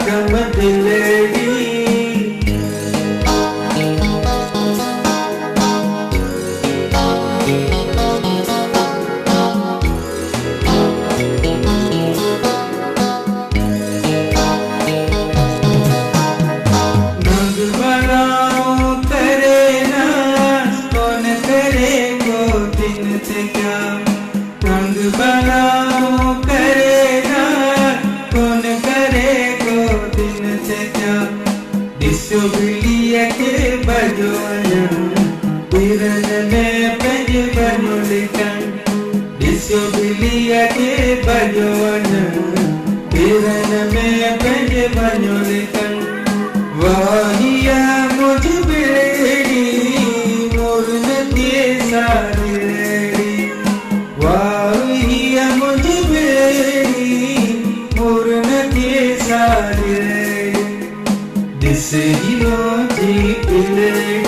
कमदलेडी बनाओ करे ना कौन करे को दिन से क्या दिसो बिलिया के बजोना पिरन में पंज बनो लिखन दिसो बिलिया के बजोना पिरन में पंज बनो लिखन वाहिया मुझ बिलेडी मोर नदी सारी दिस ही लो जी